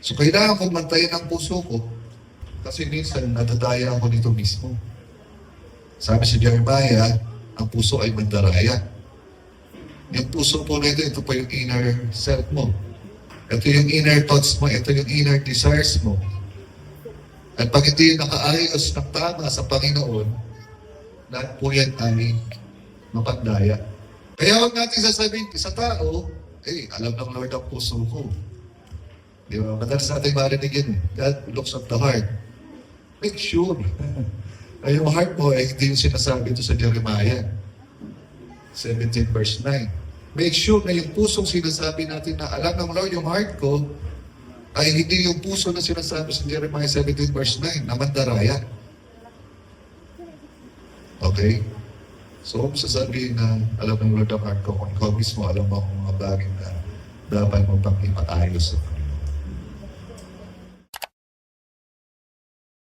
So kailangan kong mantayin ang puso ko kasi minsan nadadaya ako dito mismo. Sabi si Jeremiah, ang puso ay mandaraya. Yung puso po nito, ito po yung inner self mo. Ito yung inner thoughts mo, ito yung inner desires mo. At pag hindi nakaayos ng tama sa Panginoon, lahat po yan ay mapagdaya. Kaya huwag natin sasabihin sa tao, alam ng Lord ang puso ko. Di ba? Madalas natin marinig yun. God looks at the heart. Make sure. Ay yung heart mo ay hindi yung sinasabi ito sa Jeremiah 17 verse 9. Make sure na yung pusong sinasabi natin na alam ng Lord yung heart ko ay hindi yung puso na sinasabi sa Jeremiah 17 verse 9 na mandaraya. Okay? So, kung sasabihin na alam ng Lord ang heart ko, kung ikaw mismo alam mo ang mga bagay na dapat mo pang ipatayos sa